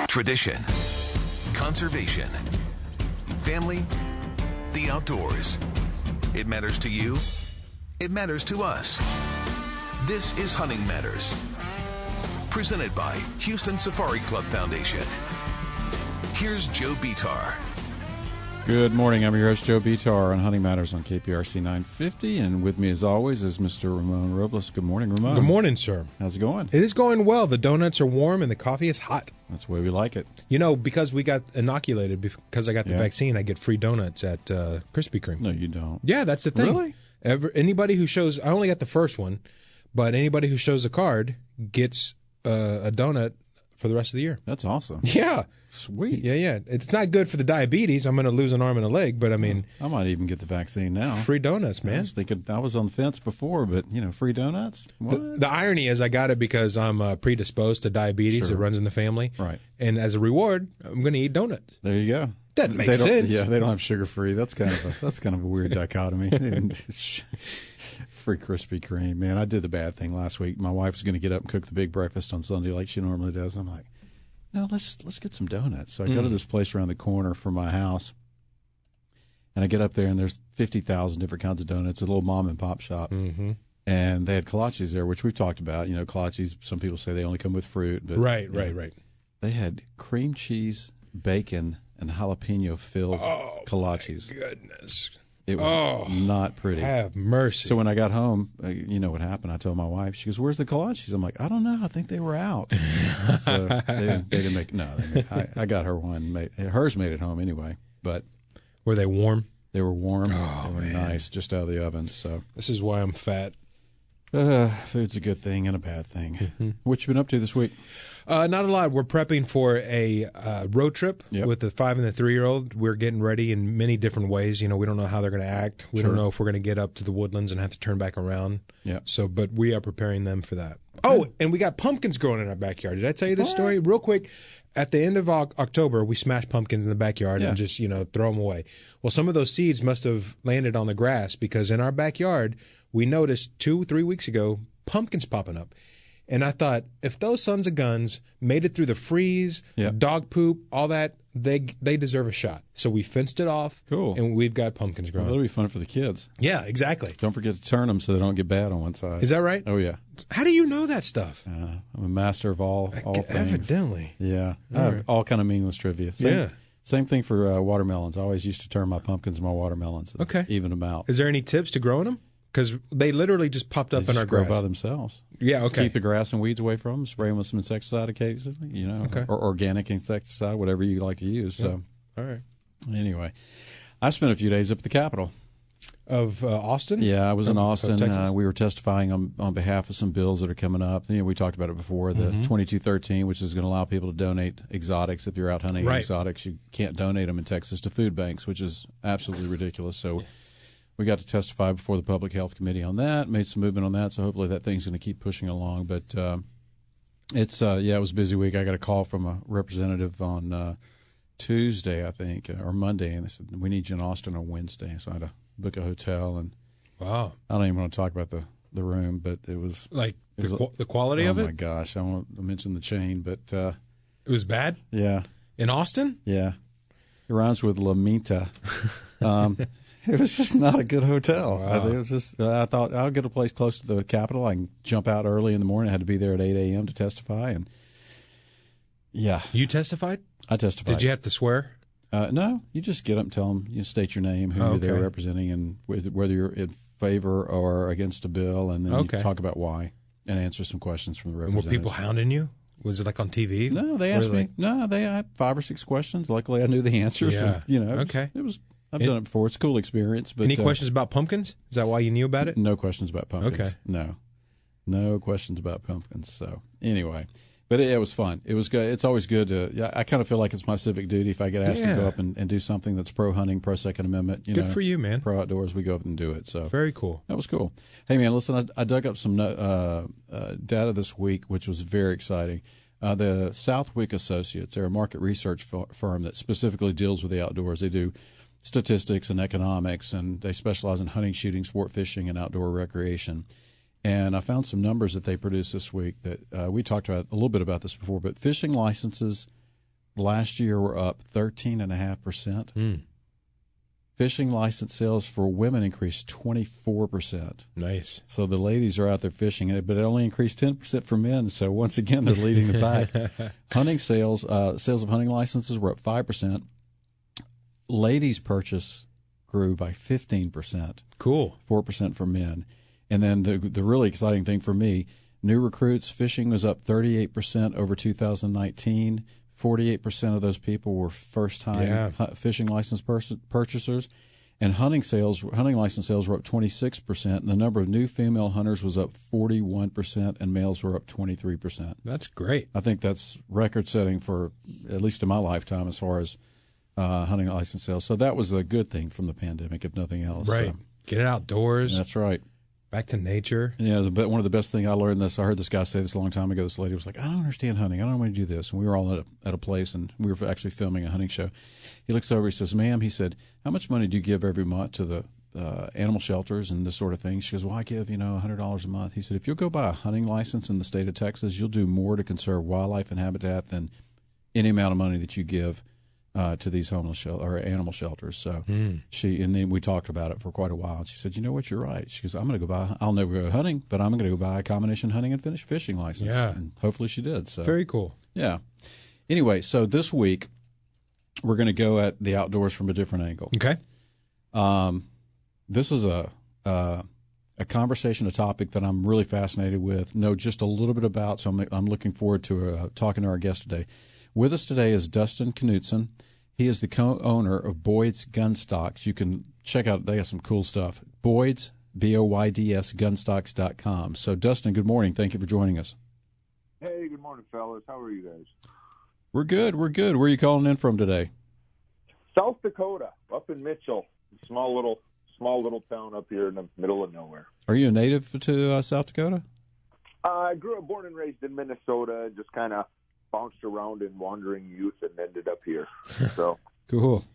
Tradition, conservation, family, the outdoors. It matters to you. It matters to us. This is Hunting Matters. Presented by Houston Safari Club Foundation. Here's Joe Betar. Good morning. I'm your host, Joe Betar, on Hunting Matters on KPRC 950. And with me, as always, is Mr. Ramon Robles. Good morning, Ramon. Good morning, sir. How's it going? It is going well. The donuts are warm and the coffee is hot. That's the way we like it. You know, because we got inoculated, because I got the vaccine, I get free donuts at Krispy Kreme. No, you don't. Yeah, that's the thing. Really? Anybody who shows, I only got the first one, but anybody who shows a card gets a donut for the rest of the year. That's awesome. Yeah. Sweet. Yeah. It's not good for the diabetes. I'm going to lose an arm and a leg, but I mean... I might even get the vaccine now. Free donuts, man. I was on the fence before, but, free donuts? What? The irony is I got it because I'm predisposed to diabetes. Sure. It runs in the family. Right. And as a reward, I'm going to eat donuts. There you go. That makes sense. Yeah, they don't have sugar-free. That's kind of a weird dichotomy. Free Krispy Kreme. Man, I did the bad thing last week. My wife was going to get up and cook the big breakfast on Sunday like she normally does. And I'm like, no, let's get some donuts. So I go to this place around the corner from my house, and I get up there, and there's 50,000 different kinds of donuts, a little mom-and-pop shop. Mm-hmm. And they had kolaches there, which we've talked about. Kolaches, some people say they only come with fruit. But, Right. They had cream cheese, bacon, and jalapeno-filled kolaches. My goodness. It was not pretty. Have mercy. So when I got home, you know what happened? I told my wife. She goes, "Where's the kolaches?" I'm like, "I don't know. I think they were out." So they didn't make. No, I got her one. Hers made it home anyway. But were they warm? They were warm. Oh, they were nice, just out of the oven. So this is why I'm fat. Food's a good thing and a bad thing. Mm-hmm. What you been up to this week? Not a lot. We're prepping for a road trip with the 5 and the 3-year-old. We're getting ready in many different ways. We don't know how they're going to act. We don't know if we're going to get up to the woodlands and have to turn back around. Yeah. So, but we are preparing them for that. Oh, and we got pumpkins growing in our backyard. Did I tell you this story? Real quick. At the end of October, we smash pumpkins in the backyard and just, throw them away. Well, some of those seeds must have landed on the grass because in our backyard, we noticed 2-3 weeks ago, pumpkins popping up. And I thought, if those sons of guns made it through the freeze, dog poop, all that, they deserve a shot. So we fenced it off. Cool. And we've got pumpkins growing. Well, that'll be fun for the kids. Yeah, exactly. Don't forget to turn them so they don't get bad on one side. Is that right? Oh, yeah. How do you know that stuff? I'm a master of all things. Evidently. Yeah. I have all kind of meaningless trivia. Same thing for watermelons. I always used to turn my pumpkins and my watermelons. And even them out. Is there any tips to growing them? Because they literally just popped up in our grass. Grow by themselves. Yeah, okay. Just keep the grass and weeds away from them. Spray them with some insecticide occasionally, or organic insecticide, whatever you like to use. So, all right. Anyway, I spent a few days up at the Capitol. Of Austin? Yeah, I was in Austin. Texas? We were testifying on behalf of some bills that are coming up. We talked about it before, the 2213, which is going to allow people to donate exotics. If you're out hunting exotics, you can't donate them in Texas to food banks, which is absolutely ridiculous. So we got to testify before the Public Health Committee on that, made some movement on that, so hopefully that thing's going to keep pushing along. But it was a busy week. I got a call from a representative on Tuesday, I think, or Monday, and they said, "We need you in Austin on Wednesday." So I had to book a hotel, and I don't even want to talk about the room, but it was... Like the quality of it? Oh, my gosh. I won't mention the chain, but... it was bad? Yeah. In Austin? Yeah. It rhymes with La Minta. It was just not a good hotel. Wow. It was just. I thought I'll get a place close to the Capitol. I can jump out early in the morning. I had to be there at 8 a.m. to testify, and you testified. I testified. Did you have to swear? No, you just get up and tell them. You state your name, who you're there representing, and whether you're in favor or against a bill, and then you talk about why and answer some questions from the representatives. And were people hounding you? Was it like on TV? No, they asked me. No, they had 5 or 6 questions. Luckily, I knew the answers. Yeah. And, it was. I've done it before. It's a cool experience. But any questions about pumpkins? Is that why you knew about it? No questions about pumpkins. Okay. No questions about pumpkins. So anyway, but it was fun. It was good. It's always good to. I kind of feel like it's my civic duty if I get asked to go up and do something that's pro hunting, pro Second Amendment. Good for you, man. Pro outdoors. We go up and do it. So very cool. That was cool. Hey, man, listen. I dug up some data this week, which was very exciting. The Southwick Associates, they're a market research firm that specifically deals with the outdoors. They do statistics and economics, and they specialize in hunting, shooting, sport fishing, and outdoor recreation. And I found some numbers that they produced this week that we talked about a little bit about this before, but fishing licenses last year were up 13.5%. Fishing license sales for women increased 24%. Nice. So the ladies are out there fishing, but it only increased 10% for men. So once again, they're leading the pack. Hunting sales of hunting licenses were up 5%. Ladies' purchase grew by 15%. Cool. 4% for men. And then the really exciting thing for me, new recruits, fishing was up 38% over 2019. 48% of those people were first-time fishing license purchasers. And hunting license sales were up 26%. And the number of new female hunters was up 41%, and males were up 23%. That's great. I think that's record-setting for, at least in my lifetime, as far as hunting license sales. So that was a good thing from the pandemic, if nothing else. Right. So, get it outdoors. That's right. Back to nature. Yeah, one of the best things I learned I heard this guy say this a long time ago. This lady was like, I don't understand hunting. I don't want to do this. And we were all at a place, and we were actually filming a hunting show. He looks over, he says, ma'am, he said, how much money do you give every month to the animal shelters and this sort of thing? She goes, well, I give, $100 a month. He said, if you'll go buy a hunting license in the state of Texas, you'll do more to conserve wildlife and habitat than any amount of money that you give to these homeless or animal shelters. So and then we talked about it for quite a while. And she said, you know what, you're right. She goes, I'll never go hunting, but I'm going to go buy a combination hunting and fishing license. Yeah. And hopefully she did. So very cool. Yeah. Anyway, so this week we're going to go at the outdoors from a different angle. Okay. This is a conversation, a topic that I'm really fascinated with, know just a little bit about, so I'm looking forward to talking to our guest today. With us today is Dustin Knutson. He is the co-owner of Boyds Gunstocks. You can check out, they have some cool stuff. Boyds, Boyds, gunstocks.com. So, Dustin, good morning. Thank you for joining us. Hey, good morning, fellas. How are you guys? We're good. Where are you calling in from today? South Dakota, up in Mitchell. Small little town up here in the middle of nowhere. Are you a native to South Dakota? I born and raised in Minnesota, just kind of bounced around in wandering youth and ended up here. So Cool.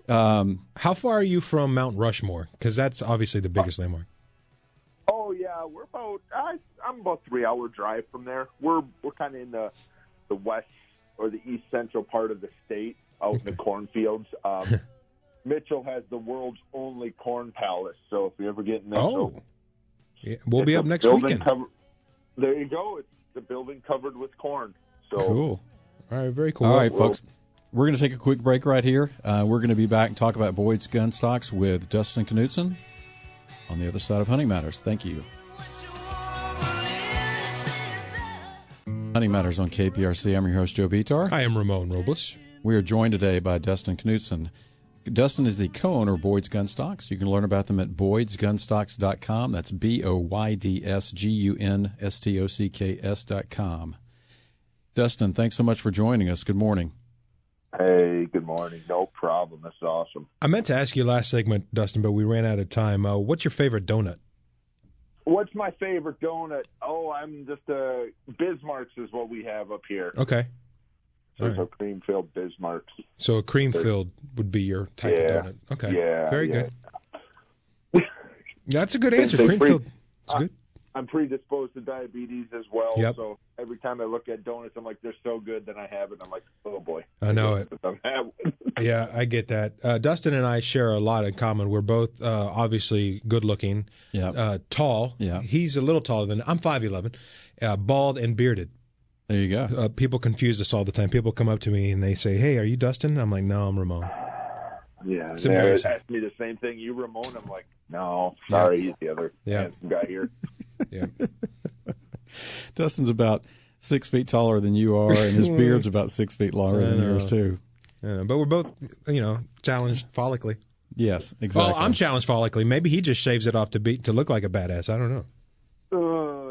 How far are you from Mount Rushmore? Because that's obviously the biggest landmark. Oh yeah, we're I'm about 3-hour drive from there. We're kind of in the west or the east central part of the state, out in the cornfields. Mitchell has the world's only corn palace. So if you ever get in Mitchell, yeah, we'll be up next weekend. There you go. It's the building covered with corn. So cool. All right, very cool. All right, folks. We're going to take a quick break right here. We're going to be back and talk about Boyds Gunstocks with Dustin Knutson on the other side of Hunting Matters. Thank you. Hunting Matters on KPRC. I'm your host, Joe Vitar. I am Ramon Robles. We are joined today by Dustin Knutson. Dustin is the co-owner of Boyds Gunstocks. You can learn about them at boydsgunstocks.com. That's BOYDSGUNSTOCKS.com. Dustin, thanks so much for joining us. Good morning. Hey, good morning. No problem. That's awesome. I meant to ask you last segment, Dustin, but we ran out of time. What's your favorite donut? What's my favorite donut? Oh, I'm just Bismarck's is what we have up here. Okay. So it's a cream-filled Bismarck's. So a cream-filled would be your type of donut. Okay. Yeah. Very good. That's a good answer. Cream-filled. It's good. I'm predisposed to diabetes as well. Yep. So every time I look at donuts, I'm like, they're so good. Then I have it. I'm like, oh, boy. I know it. I'm Yeah, I get that. Dustin and I share a lot in common. We're both obviously good-looking, tall. Yeah. He's a little taller than I'm 5'11", bald and bearded. There you go. People confuse us all the time. People come up to me and they say, hey, are you Dustin? I'm like, no, I'm Ramon. Yeah, they asked me the same thing. You Ramon? I'm like, no, sorry, he's the other handsome guy here. Yeah. Dustin's about 6 feet taller than you are, and his beard's about 6 feet longer than yours, too. But we're both, challenged follically. Yes, exactly. Well, I'm challenged follically. Maybe he just shaves it off to look like a badass. I don't know.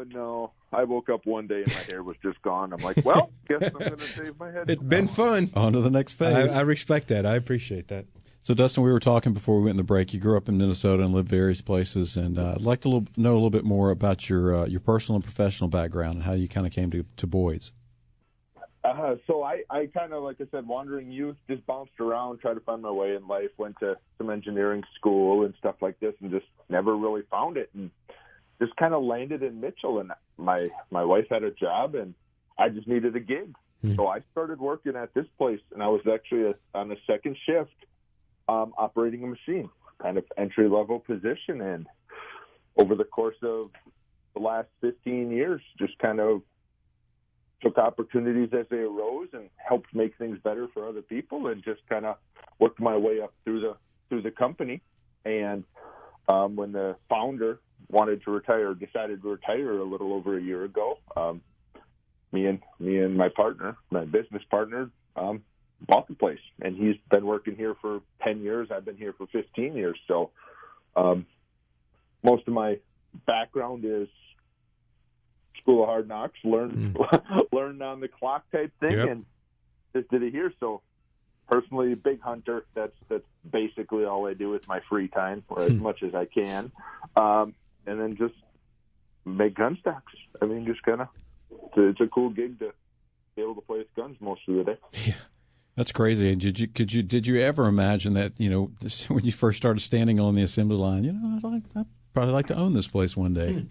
No. I woke up one day and my hair was just gone. I'm like, well, guess I'm going to shave my head. It's been fun. On to the next phase. I respect that. I appreciate that. So, Dustin, we were talking before we went in the break. You grew up in Minnesota and lived various places, and I'd like to know a little bit more about your personal and professional background and how you kind of came to Boyds. So I kind of, like I said, wandering youth, just bounced around, tried to find my way in life, went to some engineering school and stuff like this, and just never really found it, and just kind of landed in Mitchell. And my wife had a job, and I just needed a gig. So I started working at this place, and I was actually on the second shift, operating a machine, kind of entry-level position. And over the course of the last 15 years, just kind of took opportunities as they arose and helped make things better for other people, and just kind of worked my way up through the company. And when the founder decided to retire a little over a year ago, me and my business partner, bought the place, and he's been working here for 10 years. I've been here for 15 years. So most of my background is School of Hard Knocks, learned on the clock type thing, and just did it here. So personally, big hunter. That's basically all I do with my free time, or as much as I can, and then just make gun stocks. I mean, just kind of, it's a cool gig to be able to play with guns most of the day. Yeah. That's crazy. And did you ever imagine that, when you first started standing on the assembly line, I'd probably like to own this place one day?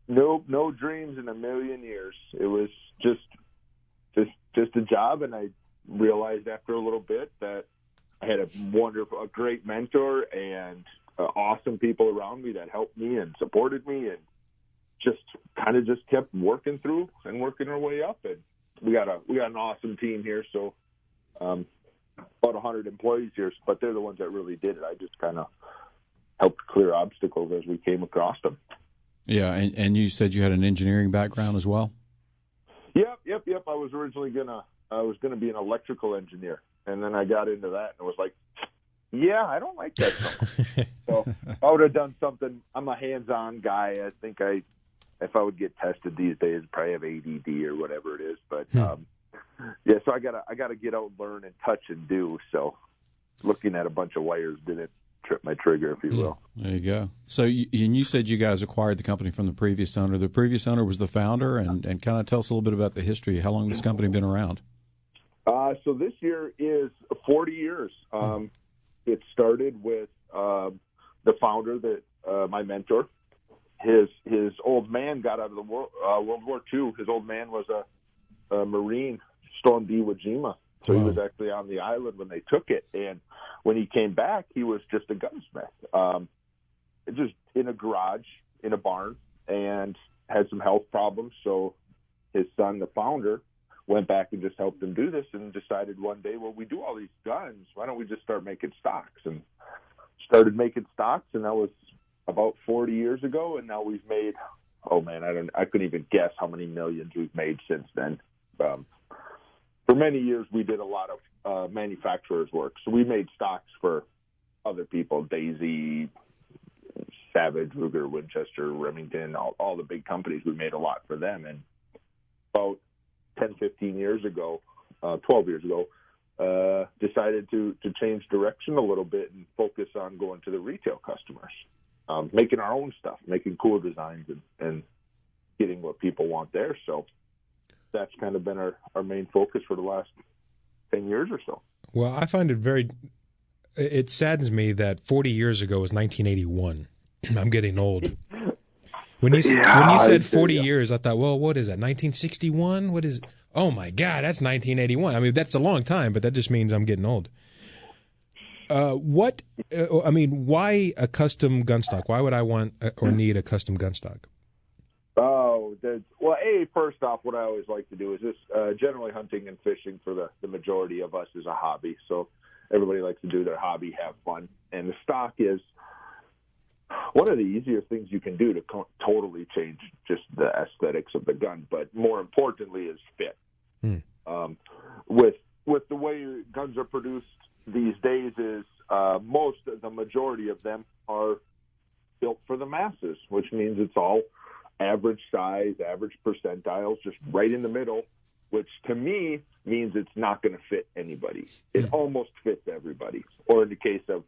No dreams in a million years. It was just a job, and I realized after a little bit that I had a great mentor and awesome people around me that helped me and supported me, and just kept working through and working our way up. And we got an awesome team here. So about 100 employees here, but they're the ones that really did it. I just kind of helped clear obstacles as we came across them. Yeah, and you said you had an engineering background as well? Yep. I was originally gonna be an electrical engineer, and then I got into that and was like, yeah, I don't like that so much. So I would have done something. I'm a hands-on guy. I think if I would get tested these days, I'd probably have ADD or whatever it is. But so I gotta get out and learn and touch and do. So looking at a bunch of wires didn't trip my trigger, if you will. There you go. So you said you guys acquired the company from the previous owner. The previous owner was the founder, and kind of tell us a little bit about the history. How long has this company been around? So this year is 40 years. It started with the founder, my mentor. His old man got out of the World War II. His old man was a Marine, stormed Iwo Jima. So he was actually on the island when they took it. And when he came back, he was just a gunsmith, just in a garage, in a barn, and had some health problems. So his son, the founder, went back and just helped him do this, and decided one day, well, we do all these guns. Why don't we just start making stocks? And started making stocks, and that was about 40 years ago. And now we've made, I couldn't even guess how many millions we've made since then. For many years, we did a lot of manufacturers' work. So we made stocks for other people, Daisy, Savage, Ruger, Winchester, Remington, all the big companies. We made a lot for them. And about 10, 15 years ago, 12 years ago, decided to change direction a little bit and focus on going to the retail customers, making our own stuff, making cool designs, and getting what people want there. So that's kind of been our main focus for the last 10 years or so. Well, I find it saddens me that 40 years ago was 1981. I'm getting old. When you said 40 years, I thought, well, what is that, 1961? What is? Oh, my God, that's 1981. I mean, that's a long time, but that just means I'm getting old. Why a custom gunstock? Why would I want or need a custom gunstock? First off, what I always like to do is this, generally hunting and fishing for the majority of us is a hobby. So everybody likes to do their hobby, have fun. And the stock is one of the easier things you can do to totally change just the aesthetics of the gun. But more importantly is fit. With the way guns are produced these days is the majority of them are built for the masses, which means it's all average size, average percentiles, just right in the middle, which to me means it's not going to fit anybody. It almost fits everybody. Or in the case of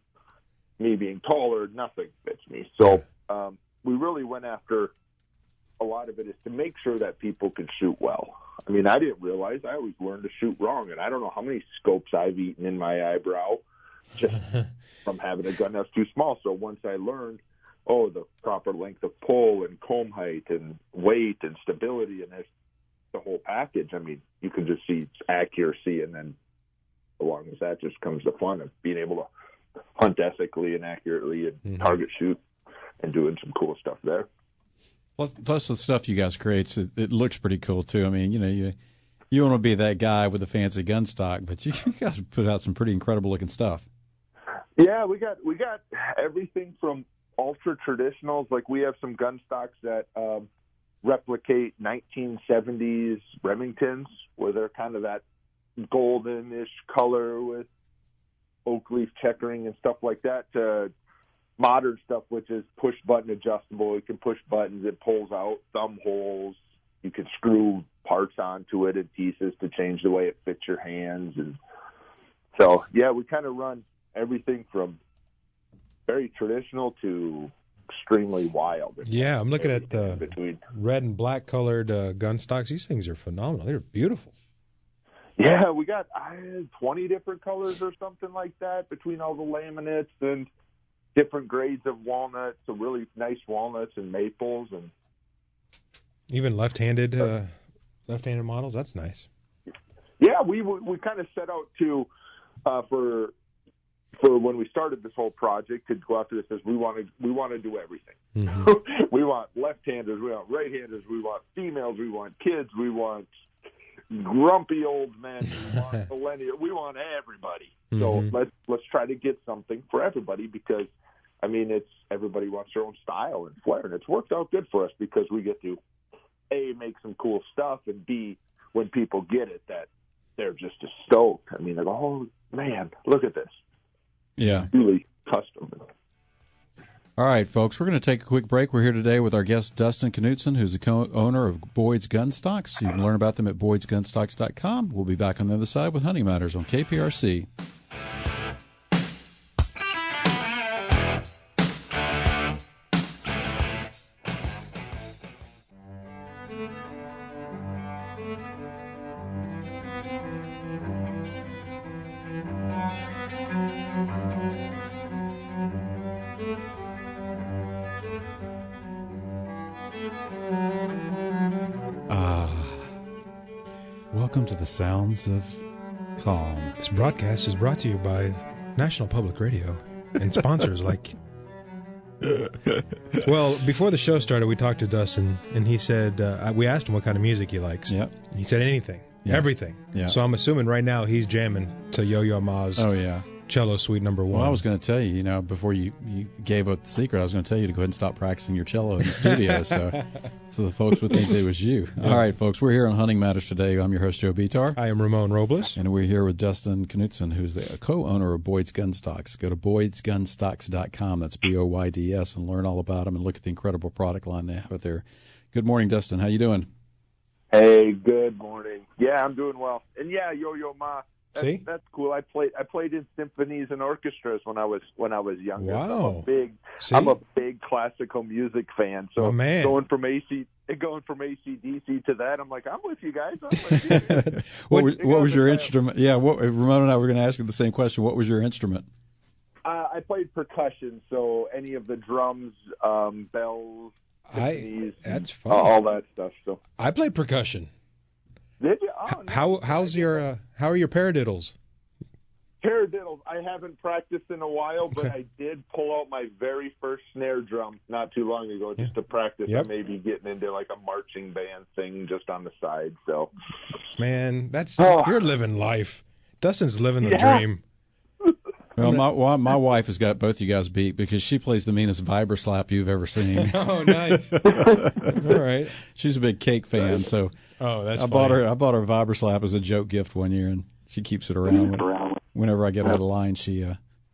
me being taller, nothing fits me. So we really went after a lot of it is to make sure that people could shoot well. I mean, I didn't realize I always learned to shoot wrong, and I don't know how many scopes I've eaten in my eyebrow just from having a gun that's too small. So once I learned, the proper length of pull and comb height and weight and stability, and the whole package. I mean, you can just see accuracy, and then along with that just comes the fun of being able to hunt ethically and accurately and target shoot and doing some cool stuff there. Well, plus the stuff you guys create, it looks pretty cool too. I mean, you want to be that guy with the fancy gun stock, but you guys put out some pretty incredible looking stuff. Yeah, we got everything from ultra traditionals. Like we have some gun stocks that replicate 1970s Remingtons, where they're kind of that golden-ish color with oak leaf checkering and stuff like that, to modern stuff, which is push button adjustable. You can push buttons, it pulls out thumb holes. You can screw parts onto it and pieces to change the way it fits your hands. And so, yeah, we kind of run everything from very traditional to extremely wild. Yeah, I'm looking at the red and black colored gun stocks. These things are phenomenal. They're beautiful. Yeah, we got 20 different colors or something like that between all the laminates and different grades of walnuts, so really nice walnuts and maples, and even left-handed models. That's nice. Yeah, we kind of set out to for when we started this whole project to go after this as we want to do everything. Mm-hmm. We want left-handers, we want right-handers, we want females, we want kids, we want grumpy old men, we want millennials, we want everybody. Mm-hmm. So let's try to get something for everybody, because I mean, it's everybody wants their own style and flair, and it's worked out good for us because we get to A, make some cool stuff, and B, when people get it, that they're just stoked. I mean, they're like, oh man, look at this. Yeah. Really custom. All right, folks, we're going to take a quick break. We're here today with our guest, Dustin Knutson, who's the co-owner of Boyds Gunstocks. You can learn about them at boydsgunstocks.com. We'll be back on the other side with Hunting Matters on KPRC. Welcome to the sounds of calm. This broadcast is brought to you by National Public Radio and sponsors like... Well, before the show started, we talked to Dustin, and he said, we asked him what kind of music he likes. Yep. He said anything, everything. Yeah. So I'm assuming right now he's jamming to Yo-Yo Ma's Cello Suite No. 1. Well, I was going to tell you, before you gave up the secret, I was going to tell you to go ahead and stop practicing your cello in the studio so the folks would think it was you. All right, folks, we're here on Hunting Matters today. I'm your host, Joe Bitar. I am Ramon Robles. And we're here with Dustin Knutson, who's the co-owner of Boyds Gunstocks. Go to boydsgunstocks.com, that's BOYDS, and learn all about them and look at the incredible product line they have out there. Good morning, Dustin. How you doing? Hey, good morning. Yeah, I'm doing well. And yeah, Yo-Yo Ma. That's cool. I played in symphonies and orchestras when I was younger. Wow. I'm a big classical music fan. So going from AC/DC to that, I'm like, I'm with you guys. What was your instrument? Yeah, Ramon and I were going to ask you the same question. What was your instrument? I played percussion, so any of the drums, bells, symphonies, that's fun. All that stuff. So I played percussion. Did you? Oh, no. How are your paradiddles? Paradiddles. I haven't practiced in a while, but I did pull out my very first snare drum not too long ago just to practice. Yep. I may be getting into like a marching band thing just on the side. So, man, you're living life. Dustin's living the dream. Well, my wife has got both you guys beat because she plays the meanest vibra slap you've ever seen. Oh, nice. All right. She's a big cake fan, so that's I bought her vibra slap as a joke gift one year, and she keeps it around. Whenever I get out of line, she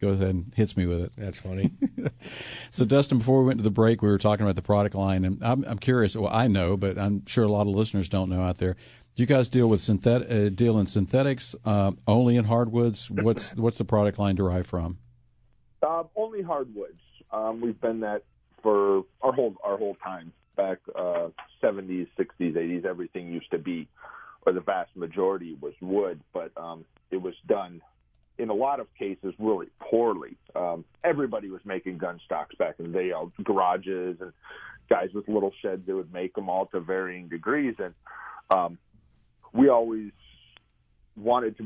goes ahead and hits me with it. That's funny. So, Dustin, before we went to the break, we were talking about the product line, and I'm curious. Well, I know, but I'm sure a lot of listeners don't know out there. Do you guys deal in synthetics, only in hardwoods? What's the product line derived from? Only hardwoods. We've been that for our whole time. Back 70s, 60s, 80s, everything used to be, or the vast majority was wood, but it was done in a lot of cases really poorly. Everybody was making gun stocks back in the day, garages and guys with little sheds that would make them all to varying degrees, and we always wanted to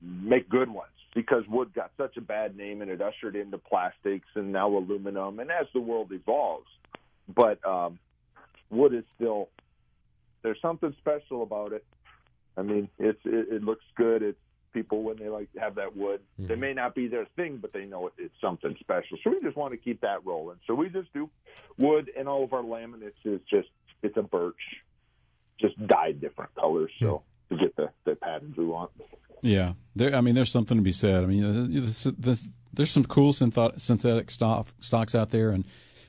make good ones because wood got such a bad name and it ushered into plastics and now aluminum. And as the world evolves, but wood is still, there's something special about it. I mean, it looks good. It's people when they like have that wood. Mm-hmm. They may not be their thing, but they know it's something special. So we just want to keep that rolling. So we just do wood, and all of our laminates it's a birch, just dyed different colors. So to get the patterns we want. Yeah, there's something to be said. I mean, there's some cool synthetic stocks out there,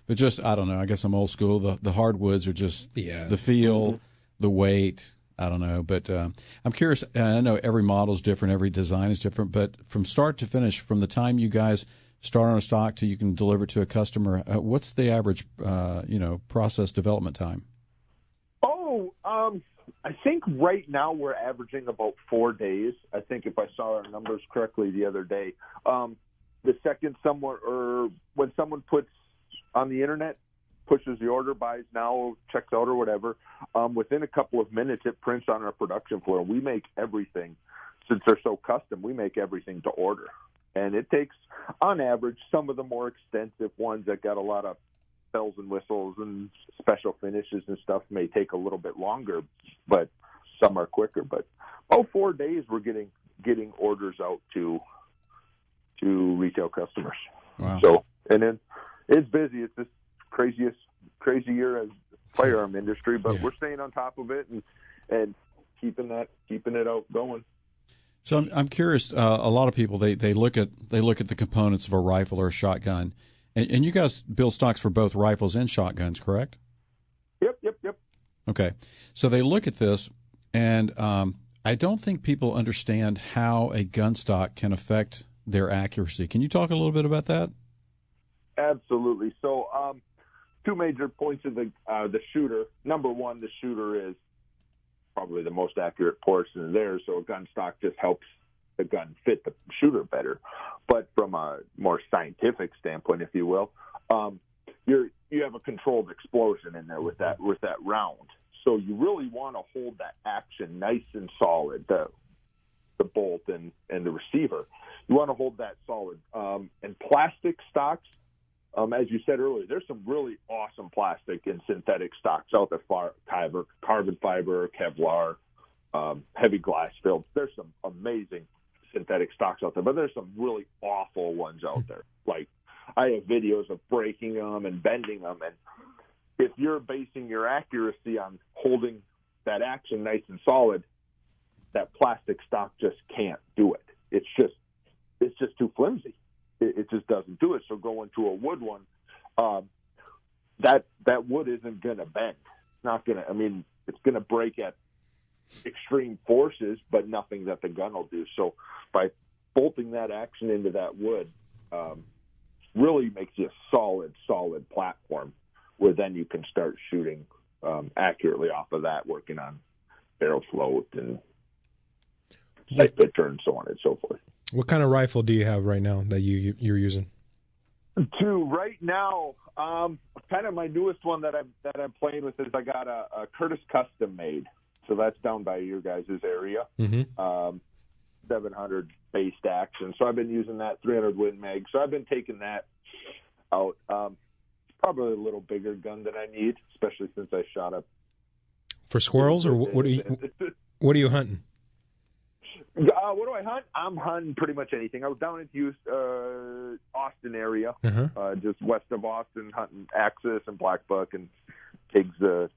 but just I don't know. I guess I'm old school. The hardwoods are just the feel, the weight. I don't know, but I'm curious. I know every model is different, every design is different, but from start to finish, from the time you guys start on a stock to you can deliver it to a customer, what's the average, process development time? I think right now we're averaging about 4 days. I think if I saw our numbers correctly the other day, the second someone or when someone puts on the internet, pushes the order, buys now, checks out or whatever, within a couple of minutes it prints on our production floor. We make everything. Since they're so custom, we make everything to order. And it takes, on average, some of the more extensive ones that got a lot of bells and whistles and special finishes and stuff may take a little bit longer, but some are quicker. But 4 days we're getting orders out to retail customers. Wow. So, and then it's busy. It's this crazy year as firearm industry, but we're staying on top of it and keeping it out going. So I'm curious. A lot of people they look at the components of a rifle or a shotgun, and you guys build stocks for both rifles and shotguns, correct? Yep. Okay, so they look at this, and I don't think people understand how a gun stock can affect their accuracy. Can you talk a little bit about that? Absolutely. So, two major points of the shooter. Number one, the shooter is probably the most accurate portion there, so a gun stock just helps the gun fit the shooter better. But from a more scientific standpoint, if you will, you have a controlled explosion in there with that round. So you really want to hold that action nice and solid, the bolt and the receiver. You want to hold that solid. And plastic stocks, as you said earlier, there's some really awesome plastic and synthetic stocks out there, carbon fiber, Kevlar, heavy glass filled. There's some amazing synthetic stocks out there, but there's some really awful ones out there. Like I have videos of breaking them and bending them, and if you're basing your accuracy on holding that action nice and solid, that plastic stock just can't do it. It's just too flimsy. It just doesn't do it. So going to a wood one, that wood isn't going to bend. It's not going to. I mean, it's going to break at extreme forces, but nothing that the gun will do. So by bolting that action into that wood, really makes you a solid platform, where then you can start shooting accurately off of that, working on barrel float and sight picture and so on and so forth. What kind of rifle do you have right now that you're using? Right now, kind of my newest one that I'm playing with is I got a Curtis custom made, so that's down by your guys' area. Mm-hmm. 700 based action. So I've been using that 300 Win Mag. So I've been taking that out. Probably a little bigger gun than I need, especially since I shot up for squirrels. Or what are you hunting? What do I hunt? I'm hunting pretty much anything. I was down in Austin area, just west of Austin, hunting axis and black buck and pigs a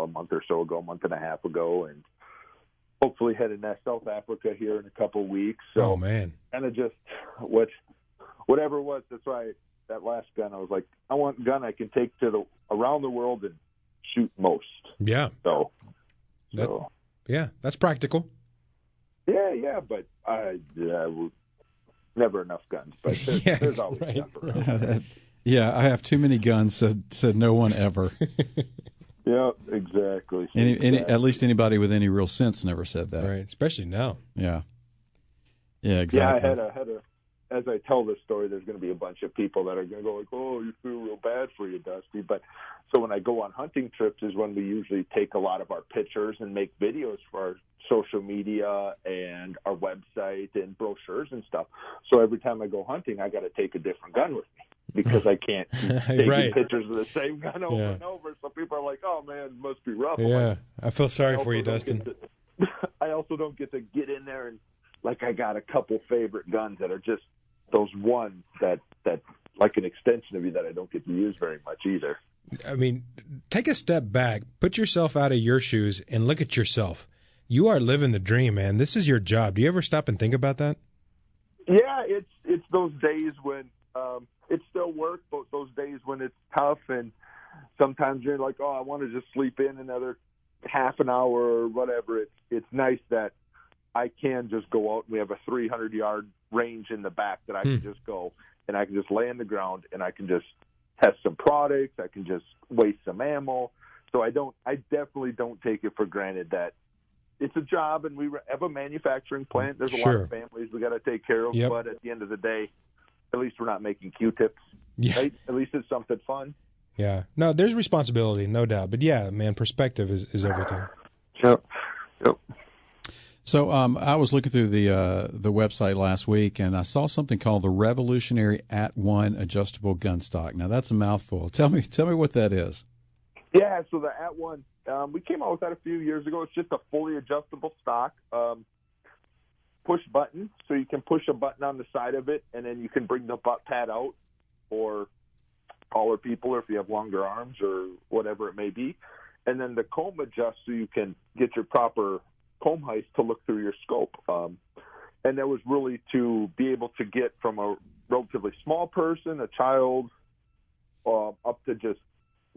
month and a half ago, and hopefully heading to South Africa here in a couple of weeks. So, oh man, kind of just whatever it was. That's why that last gun, I was like, I want a gun I can take to around the world and shoot most. Yeah. That's practical. Yeah, but never enough guns. But there's always enough around. Yeah, I have too many guns, said no one ever. Yeah, exactly. At least anybody with any real sense never said that. Right, especially now. Yeah, exactly. Yeah, I as I tell this story, there's going to be a bunch of people that are going to go like, "Oh, you feel real bad for you, Dusty." But so when I go on hunting trips is when we usually take a lot of our pictures and make videos for our social media and our website and brochures and stuff. So every time I go hunting, I got to take a different gun with me because I can't keep taking pictures of the same gun over and over. So people are like, "Oh man, it must be rough." Yeah, I feel sorry for you, Dustin. I also don't get to get in there and like I got a couple favorite guns that are just those ones that like an extension of you that I don't get to use very much either. I mean, take a step back, put yourself out of your shoes, and look at yourself. You are living the dream, man. This is your job. Do you ever stop and think about that? Yeah, it's those days when it's still work, but those days when it's tough, and sometimes you're like, "Oh, I want to just sleep in another half an hour or whatever." It's nice that I can just go out and we have a 300-yard range in the back that I can just go and I can just lay on the ground and I can just test some products. I can just waste some ammo. So I definitely don't take it for granted that it's a job and we have a manufacturing plant. There's a lot of families we got to take care of, but at the end of the day, at least we're not making Q-tips. Right? At least it's something fun. Yeah. No, there's responsibility, no doubt. But yeah, man, perspective is everything. Yep. So I was looking through the website last week, and I saw something called the Revolutionary @1 Adjustable Gunstock. Now, that's a mouthful. Tell me what that is. Yeah, so the @1, we came out with that a few years ago. It's just a fully adjustable stock, push button, so you can push a button on the side of it, and then you can bring the butt pad out for taller people or if you have longer arms or whatever it may be. And then the comb adjusts so you can get your proper comb height to look through your scope. And that was really to be able to get from a relatively small person, a child, up to just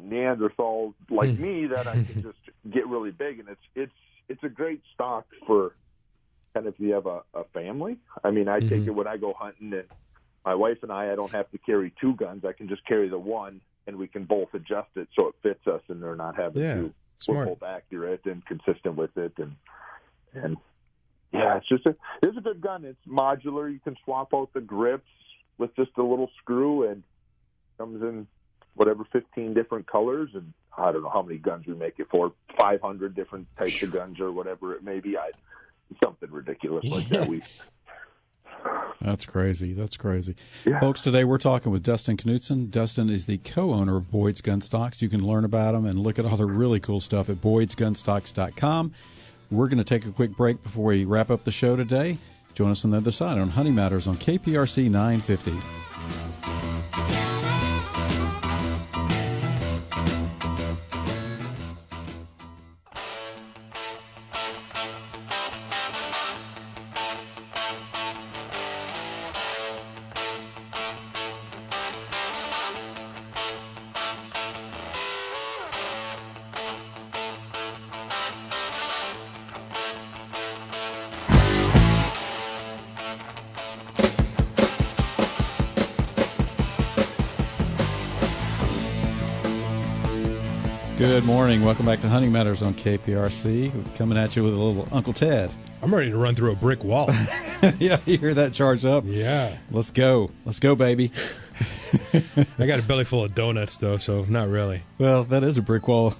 Neanderthals like me that I can just get really big. And it's a great stock for kind of if you have a family. I mean, I take it when I go hunting and my wife and I don't have to carry two guns. I can just carry the one and we can both adjust it so it fits us and they're not having to. We're both accurate and consistent with it. And yeah, it's a good gun. It's modular. You can swap out the grips with just a little screw and comes in whatever 15 different colors. And I don't know how many guns we make it for, 500 different types of guns or whatever it may be. Something ridiculous like that. That's crazy. Yeah. Folks, today we're talking with Dustin Knutson. Dustin is the co-owner of Boyds Gunstocks. You can learn about them and look at all the really cool stuff at boydsgunstocks.com. We're going to take a quick break before we wrap up the show today. Join us on the other side on Hunting Matters on KPRC 950. Good morning. Welcome back to Hunting Matters on KPRC. We're coming at you with a little Uncle Ted. I'm ready to run through a brick wall. Yeah, you hear that charge up? Yeah. Let's go. Let's go, baby. I got a belly full of donuts, though, so not really. Well, that is a brick wall.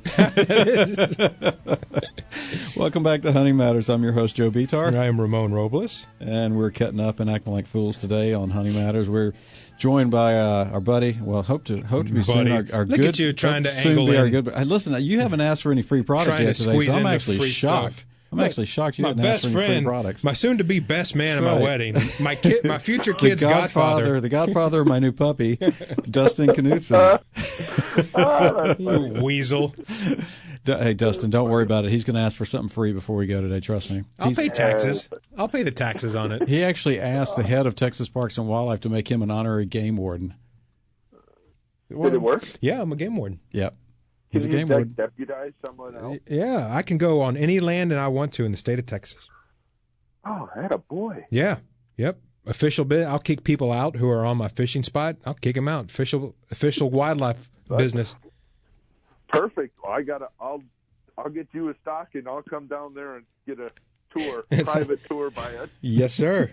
Welcome back to Hunting Matters. I'm your host, Joe Betar. And I am Ramon Robles. And we're cutting up and acting like fools today on Hunting Matters. We're joined by our buddy. Well, hope to be buddy. Soon. Our Look good, at you trying to angle in. Our good, listen, you haven't asked for any free product yet today, so I'm actually shocked. Stuff. I'm actually shocked you didn't ask for any free products. My soon-to-be best man at my wedding, my future kid's godfather. The godfather of my new puppy, Dustin Knutson. You weasel. Hey, Dustin, don't worry about it. He's going to ask for something free before we go today. Trust me. I'll pay taxes. I'll pay the taxes on it. He actually asked the head of Texas Parks and Wildlife to make him an honorary game warden. Did it work? Yeah, I'm a game warden. Yep. He's Can a game warden. Deputize someone else? Yeah, I can go on any land and I want to in the state of Texas. Oh, that a boy. Yeah. Yep. Official bit. I'll kick people out who are on my fishing spot. I'll kick them out. Official wildlife business. Perfect. Well, I'll get you a stock and I'll come down there and get a tour, private tour by us. Yes, sir.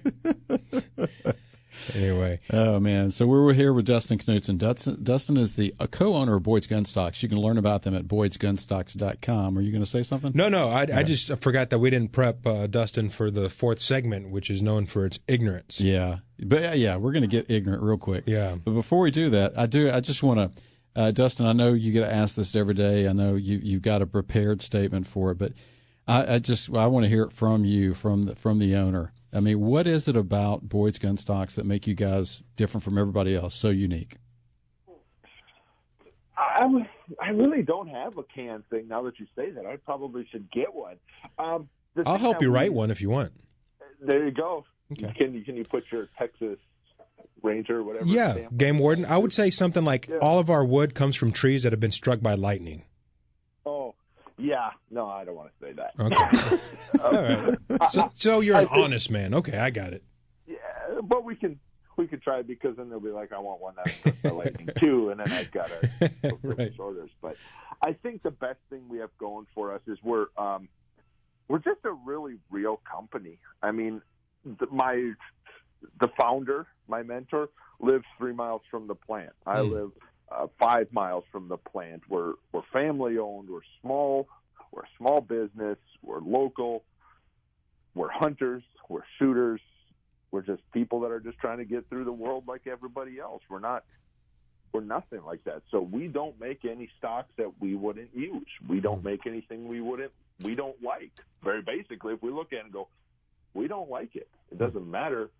Anyway. Oh, man. So we're here with Dustin Knutson. Dustin is the co-owner of Boyds Gunstocks. You can learn about them at boydsgunstocks.com. Are you going to say something? No. I just forgot that we didn't prep Dustin for the fourth segment, which is known for its ignorance. Yeah. But, yeah, we're going to get ignorant real quick. Yeah. But before we do that, I just want to, Dustin, I know you get asked this every day. I know you've got a prepared statement for it, but I want to hear it from you, from the owner. I mean, what is it about Boyds Gunstocks that make you guys different from everybody else, so unique? I really don't have a can thing. Now that you say that, I probably should get one. I'll help you write one if you want. There you go. Okay. Can you put your Texas Ranger, whatever? Yeah, stamp? Game Warden. I would say something like all of our wood comes from trees that have been struck by lightning. Oh, yeah. No, I don't want to say that. Okay. All right. So you're an honest man. Okay, I got it. Yeah, but we can try, because then they'll be like, I want one that's the lightning too, and then I've got to right. orders. But I think the best thing we have going for us is we're just a really real company. I mean, the founder, my mentor, lives 3 miles from the plant. I live 5 miles from the plant. We're family owned. We're small. We're a small business. We're local. We're hunters. We're shooters. We're just people that are just trying to get through the world like everybody else. We're nothing like that. So we don't make any stocks that we wouldn't use. We don't make anything we don't like. Very basically, if we look at it and go, we don't like it. It doesn't matter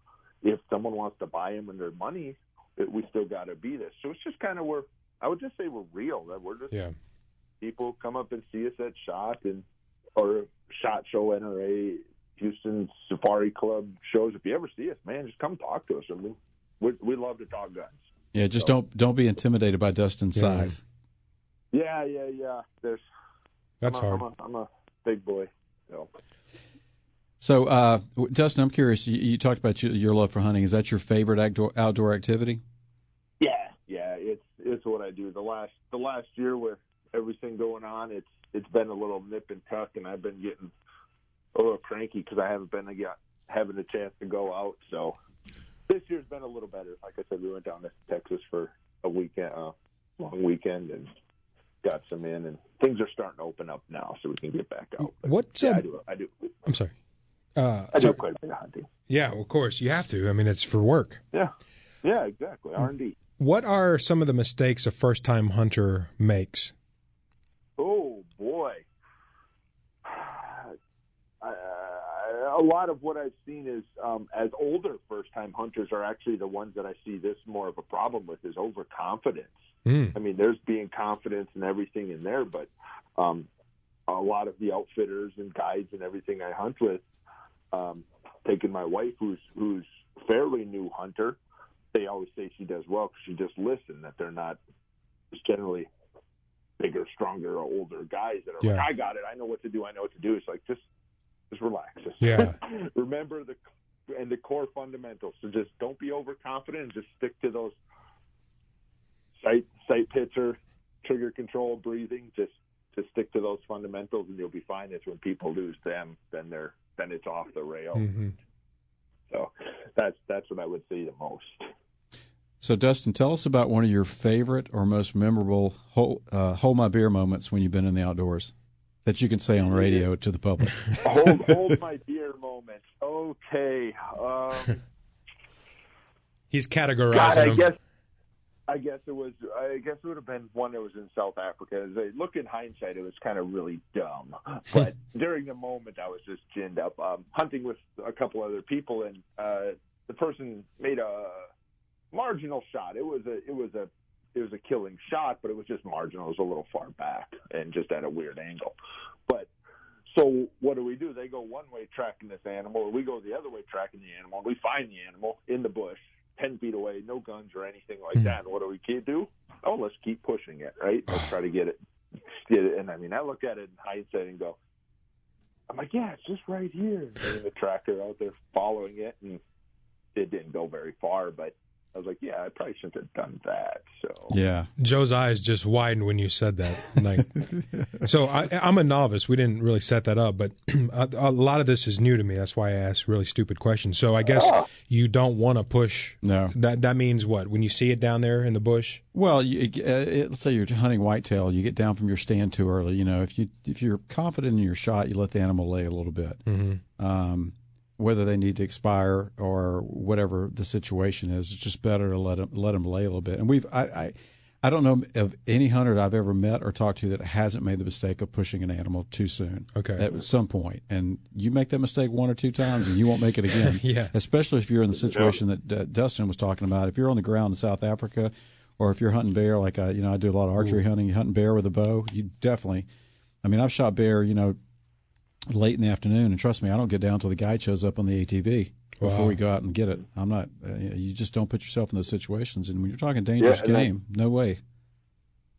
if someone wants to buy them and their money, we still got to be this. So it's just kind of I would just say we're real. That we're just people come up and see us at SHOT or SHOT Show, NRA, Houston Safari Club shows. If you ever see us, man, just come talk to us. I mean, we love to talk guns. Yeah, just don't be intimidated by Dustin's size. Yeah. That's hard. I'm a big boy. So, Dustin, I'm curious. You talked about your love for hunting. Is that your favorite outdoor activity? Yeah. It's what I do. The last year with everything going on, it's been a little nip and tuck, and I've been getting a little cranky because I haven't been having a chance to go out. So this year's been a little better. Like I said, we went down to Texas for a weekend, long weekend, and got some in, and things are starting to open up now, so we can get back out. But I do. I'm sorry. I do quite a bit of hunting. Yeah, of course you have to. I mean, it's for work. Yeah, exactly. R&D. What are some of the mistakes a first-time hunter makes? Oh boy. A lot of what I've seen is as older first-time hunters are actually the ones that I see this more of a problem with, is overconfidence. I mean, there's being confidence and everything in there, but a lot of the outfitters and guides and everything I hunt with, taking my wife, who's fairly new hunter, they always say she does well because she just listens, that they're not just generally bigger, stronger, or older guys that are like, I got it, I know what to do. It's like, just relax. Remember the core fundamentals. So just don't be overconfident and just stick to those sight picture, trigger control, breathing. Just stick to those fundamentals, and you'll be fine. It's when people lose them, then it's off the rail. Mm-hmm. So that's what I would say the most. So, Dustin, tell us about one of your favorite or most memorable hold my beer moments when you've been in the outdoors that you can say on radio to the public. hold my beer moment. Okay. He's categorizing them. I guess it would have been one that was in South Africa. Look, in hindsight, it was kind of really dumb. But during the moment, I was just ginned up. Hunting with a couple other people, and the person made a marginal shot. It was a killing shot, but it was just marginal. It was a little far back and just at a weird angle. But so what do? They go one way tracking this animal, or we go the other way tracking the animal. We find the animal in the bush, 10 feet away, no guns or anything like that. And what do we do? Oh, let's keep pushing it, right? Let's try to get it. And I mean, I look at it in hindsight and go, I'm like, yeah, it's just right here. And the tracker out there following it, and it didn't go very far, but was like, yeah, I probably shouldn't have done that. So yeah, Joe's eyes just widened when you said that. Like, so I'm a novice. We didn't really set that up, but a lot of this is new to me. That's why I ask really stupid questions. So I guess you don't want to push. No. That means what? When you see it down there in the bush? Well, let's say you're hunting whitetail, you get down from your stand too early. You know, if you're confident in your shot, you let the animal lay a little bit. Mm-hmm. Whether they need to expire or whatever the situation is, it's just better to let them lay a little bit. And I don't know of any hunter that I've ever met or talked to that hasn't made the mistake of pushing an animal too soon. Okay. At some point. And you make that mistake 1 or 2 times and you won't make it again. Yeah. Especially if you're in the situation that Dustin was talking about. If you're on the ground in South Africa, or if you're hunting bear, like I do a lot of archery hunting, hunting bear with a bow, you definitely. I mean, I've shot bear, late in the afternoon, and trust me, I don't get down till the guide shows up on the ATV before we go out and get it. I'm not. You just don't put yourself in those situations, and when you're talking dangerous game, no way.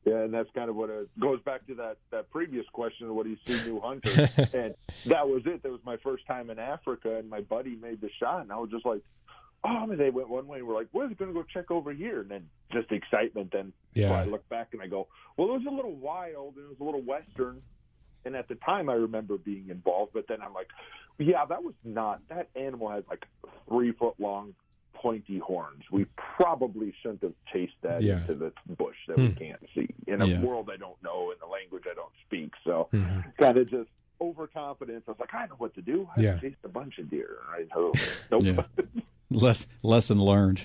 Yeah, and that's kind of what goes back to that previous question of what do you see new hunters, and that was it. That was my first time in Africa, and my buddy made the shot, and I was just like, oh, and they went one way, and we're like, we're going to go check over here, and then just the excitement. Then so I look back and I go, well, it was a little wild, and it was a little western. And at the time, I remember being involved, but then I'm like, yeah, that animal has like 3-foot-long pointy horns. We probably shouldn't have chased that into the bush that we can't see in a world I don't know, in the language I don't speak. So kind of just overconfidence. I was like, I know what to do. I chased a bunch of deer. Right? Nope. Yeah. Lesson learned.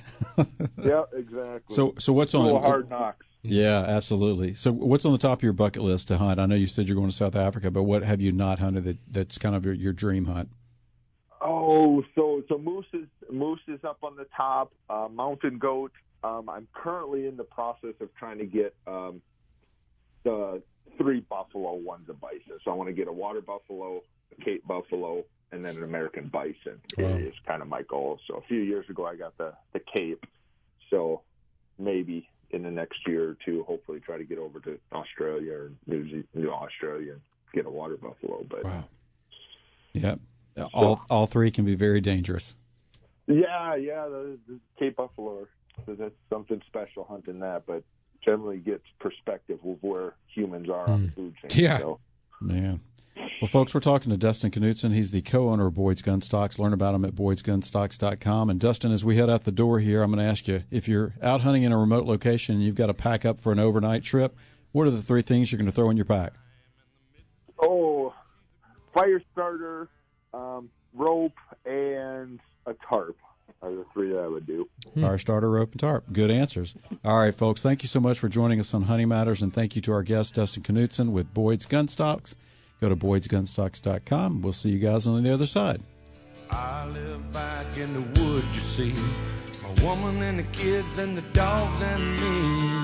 Yeah, exactly. So what's on hard knocks? Yeah, absolutely. So what's on the top of your bucket list to hunt? I know you said you're going to South Africa, but what have you not hunted that's kind of your dream hunt? Oh, so moose is up on the top. Mountain goat. I'm currently in the process of trying to get the 3 buffalo, one's a bison. So I want to get a water buffalo, a Cape buffalo, and then an American bison. Wow. Is kind of my goal. So a few years ago, I got the Cape. So maybe in the next year or 2, hopefully try to get over to Australia or New Australia and get a water buffalo. But wow. Yeah. All 3 can be very dangerous. Yeah, the Cape buffalo, that's something special hunting that, but generally gets perspective of where humans are on the food chain. Yeah. So. Man. Well, folks, we're talking to Dustin Knutson. He's the co-owner of Boyds Gunstocks. Learn about him at boydsgunstocks.com. And Dustin, as we head out the door here, I'm going to ask you, if you're out hunting in a remote location and you've got to pack up for an overnight trip, what are the 3 things you're going to throw in your pack? Oh, fire starter, rope, and a tarp are the 3 that I would do. Fire starter, rope, and tarp. Good answers. All right, folks, thank you so much for joining us on Hunting Matters, and thank you to our guest, Dustin Knutson with Boyds Gunstocks. Go to boydsgunstocks.com. We'll see you guys on the other side. I live back in the woods, you see. My woman and the kids and the dogs and me.